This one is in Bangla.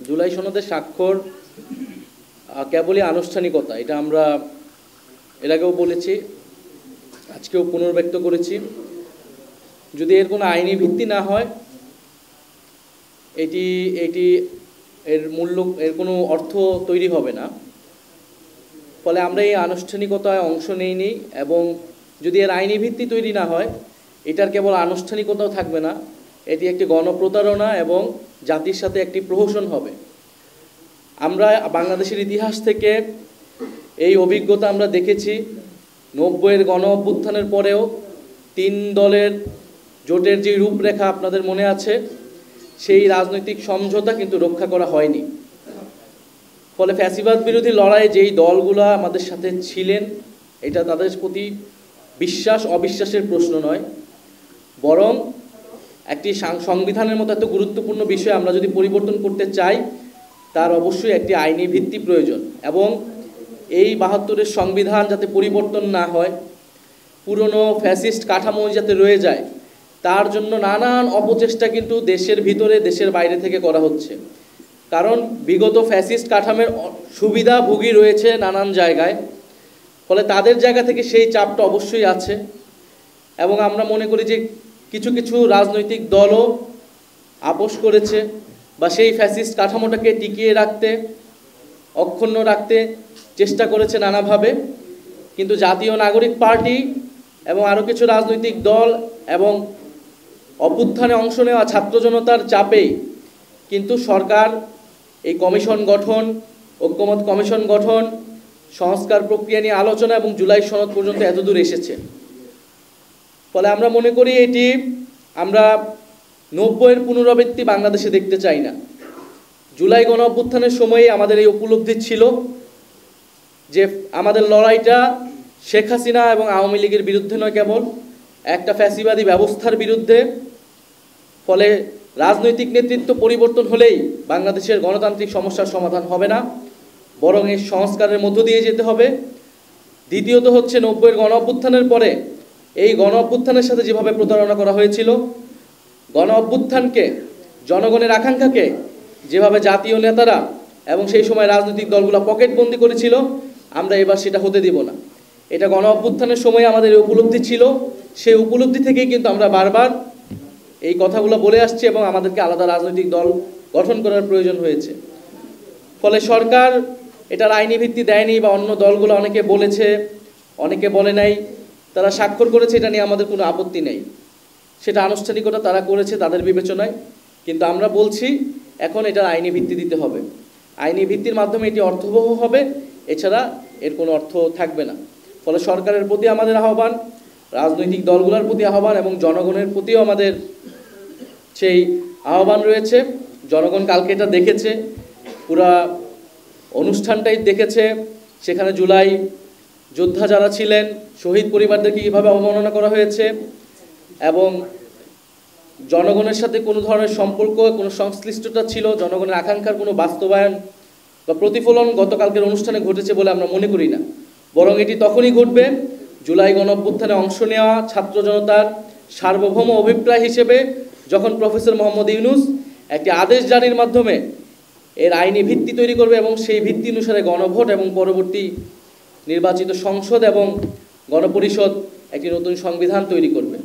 জুলাই সনদের স্বাক্ষর কেবলই আনুষ্ঠানিকতা, এটা আমরা এর আগেও বলেছি, আজকেও পুনর্ব্যক্ত করেছি। যদি এর কোনো আইনি ভিত্তি না হয়, এটি এটি এর মূল্য, এর কোনো অর্থ তৈরি হবে না। ফলে আমরা এই আনুষ্ঠানিকতায় অংশ নেইনি, এবং যদি এর আইনি ভিত্তি তৈরি না হয়, এটার কেবল আনুষ্ঠানিকতাও থাকবে না, এটি একটি গণপ্রতারণা এবং জাতির সাথে একটি প্রহসন হবে। আমরা বাংলাদেশের ইতিহাস থেকে এই অভিজ্ঞতা আমরা দেখেছি। 90-এর গণ অভ্যুত্থানের পরেও 3 দলের জোটের যে রূপরেখা আপনাদের মনে আছে, সেই রাজনৈতিক সমঝোতা কিন্তু রক্ষা করা হয়নি। ফলে ফ্যাসিবাদ বিরোধী লড়াইয়ে যেই দলগুলা আমাদের সাথে ছিলেন, এটা তাদের প্রতি বিশ্বাস অবিশ্বাসের প্রশ্ন নয়, বরং একটি সংবিধানের মতো এত গুরুত্বপূর্ণ বিষয় আমরা যদি পরিবর্তন করতে চাই, তার অবশ্যই একটি আইনি ভিত্তি প্রয়োজন। এবং এই 72-এর সংবিধান যাতে পরিবর্তন না হয়, পুরনো ফ্যাসিস্ট কাঠামো যাতে রয়ে যায়, তার জন্য নানান অপচেষ্টা কিন্তু দেশের ভিতরে দেশের বাইরে থেকে করা হচ্ছে। কারণ বিগত ফ্যাসিস্ট কাঠামোর সুবিধাভোগী রয়েছে নানান জায়গায়, ফলে তাদের জায়গা থেকে সেই চাপটা অবশ্যই আছে। এবং আমরা মনে করি যে কিছু কিছু রাজনৈতিক দলও আপোষ করেছে বা সেই ফ্যাসিস্ট কাঠামোটাকে টিকিয়ে রাখতে, অক্ষুণ্ণ রাখতে চেষ্টা করেছে নানাভাবে। কিন্তু জাতীয় নাগরিক পার্টি এবং আরও কিছু রাজনৈতিক দল এবং অভ্যুত্থানে অংশ নেওয়া ছাত্র জনতার চাপেই কিন্তু সরকার এই কমিশন গঠন, ঐক্যমত কমিশন গঠন, সংস্কার প্রক্রিয়া নিয়ে আলোচনা এবং জুলাই সনদ পর্যন্ত এতদূর এসেছে। ফলে আমরা মনে করি এটি আমরা 90-এর পুনরাবৃত্তি বাংলাদেশে দেখতে চাই না। জুলাই গণ অভ্যুত্থানের সময়ে আমাদের এই উপলব্ধি ছিল যে আমাদের লড়াইটা শেখ হাসিনা এবং আওয়ামী লীগের বিরুদ্ধে নয়, কেবল একটা ফ্যাসিবাদী ব্যবস্থার বিরুদ্ধে। ফলে রাজনৈতিক নেতৃত্ব পরিবর্তন হলেই বাংলাদেশের গণতান্ত্রিক সমস্যার সমাধান হবে না, বরং এর সংস্কারের মধ্য দিয়ে যেতে হবে। দ্বিতীয়ত হচ্ছে 90-এর গণ অভ্যুত্থানের পরে এই গণ অভ্যুত্থানের সাথে যেভাবে প্রতারণা করা হয়েছিল, গণ অভ্যুত্থানকে, জনগণের আকাঙ্ক্ষাকে যেভাবে জাতীয় নেতারা এবং সেই সময় রাজনৈতিক দলগুলো পকেটবন্দি করেছিল, আমরা এবার সেটা হতে দিব না। এটা গণ অভ্যুত্থানের সময় আমাদের এই উপলব্ধি ছিল, সেই উপলব্ধি থেকেই কিন্তু আমরা বারবার এই কথাগুলো বলে আসছি এবং আমাদেরকে আলাদা রাজনৈতিক দল গঠন করার প্রয়োজন হয়েছে। ফলে সরকার এটার আইনি ভিত্তি দেয়নি, বা অন্য দলগুলো অনেকে বলেছে, অনেকে বলে নাই, তারা স্বাক্ষর করেছে, এটা নিয়ে আমাদের কোনো আপত্তি নেই। সেটা আনুষ্ঠানিকতা তারা করেছে তাদের বিবেচনায়। কিন্তু আমরা বলছি এখন এটার আইনি ভিত্তি দিতে হবে। আইনি ভিত্তির মাধ্যমে এটি অর্থবহ হবে, এছাড়া এর কোনো অর্থ থাকবে না। ফলে সরকারের প্রতি আমাদের আহ্বান, রাজনৈতিক দলগুলোর প্রতি আহ্বান এবং জনগণের প্রতিও আমাদের সেই আহ্বান রয়েছে। জনগণ কালকে এটা দেখেছে, পুরা অনুষ্ঠানটাই দেখেছে। সেখানে জুলাই যোদ্ধা যারা ছিলেন, শহীদ পরিবারদেরকে কীভাবে অবমাননা করা হয়েছে, এবং জনগণের সাথে কোনো ধরনের সম্পর্ক, কোনো সংশ্লিষ্টতা ছিল, জনগণের আকাঙ্ক্ষার কোনো বাস্তবায়ন বা প্রতিফলন গতকালকের অনুষ্ঠানে ঘটেছে বলে আমরা মনে করি না। বরং এটি তখনই ঘটবে জুলাই গণ অভ্যুত্থানে অংশ নেওয়া ছাত্র জনতার সার্বভৌম অভিপ্রায় হিসেবে যখন প্রফেসর মোহাম্মদ ইউনূস একটি আদেশ জারির মাধ্যমে এর আইনি ভিত্তি তৈরি করবে, এবং সেই ভিত্তি অনুসারে গণভোট এবং পরবর্তী নির্বাচিত সংসদ এবং গণপরিষদ একটি নতুন সংবিধান তৈরি করবে।